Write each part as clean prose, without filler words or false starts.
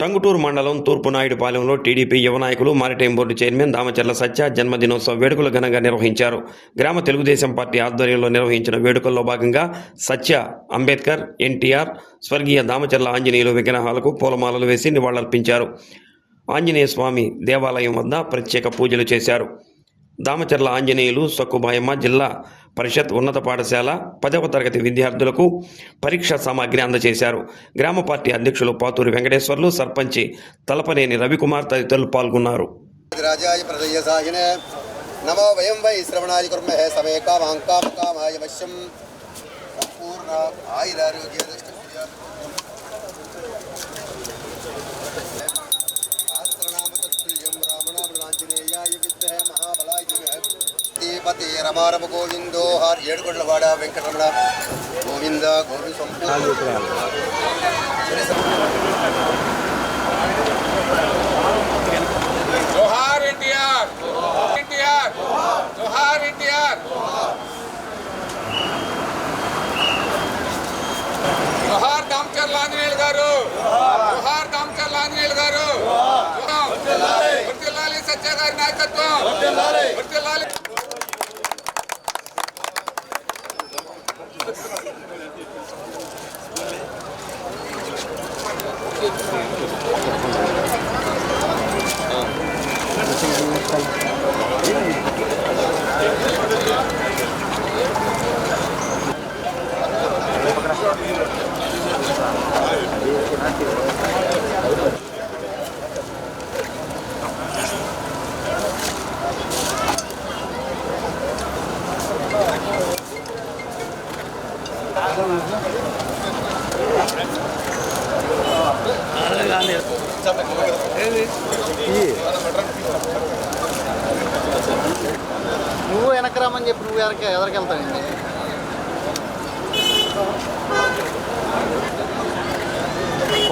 టంగుటూరు మండలం తూర్పు నాయుడుపాలెంలో టీడీపీ యువ నాయకులు మారిటైమ్ బోర్డు చైర్మన్ దామచర్ల సత్య జన్మదినోత్సవ వేడుకలు ఘనంగా నిర్వహించారు. గ్రామ తెలుగుదేశం పార్టీ ఆధ్వర్యంలో నిర్వహించిన వేడుకల్లో భాగంగా సత్య అంబేద్కర్, ఎన్టీఆర్, స్వర్గీయ దామచర్ల ఆంజనేయులు విగ్రహాలకు పూలమాలలు వేసి నివాళులర్పించారు. ఆంజనేయ స్వామి దేవాలయం వద్ద ప్రత్యేక పూజలు చేశారు. దామచర్ల ఆంజనేయులు సక్కుబాయమ్మ జిల్లా పరిషత్ ఉన్నత పాఠశాల 10వ తరగతి విద్యార్థులకు పరీక్షా సామాగ్రి అందజేశారు. గ్రామ పార్టీ అధ్యక్షులు పాతూరి వెంకటేశ్వర్లు, సర్పంచి తలపనేని రవికుమార్ తదితరులు పాల్గొన్నారు. రమారమ గోవిందో హార్ ఏడుగొండలవాడ వెంకటరమణ గోవింద గోవి జోహార్ ఎన్టీఆర్, ఎన్టీఆర్ జోహార్ ఎన్టీఆర్, జోహార్ దామచర్ల ఆంజనేయులు గారు, జోహార్ దామచర్ల ఆంజనేయులు గారు, వర్ధిల్లాలి సత్య గారి నాయకత్వం, వర్ధిల్లాలి. నువ్వు వెనక్కి రమ్మని చెప్పి నువ్వు ఎదరికెళ్తానండి.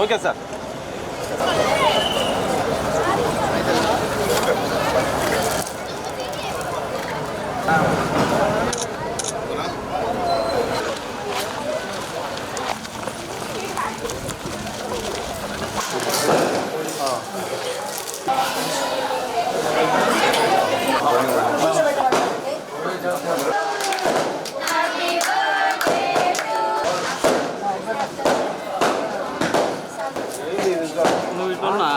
Okay sir. నువ్వు ఇటున్నా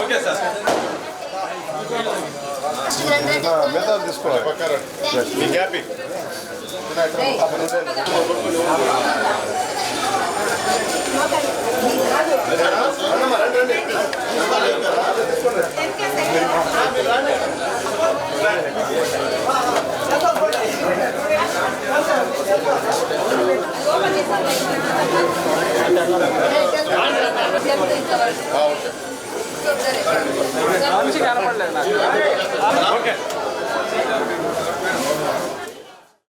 ఓకే సార్. మెథడ్ తీసుకోవాలి పక్కన హ్యాపీ ఓకే.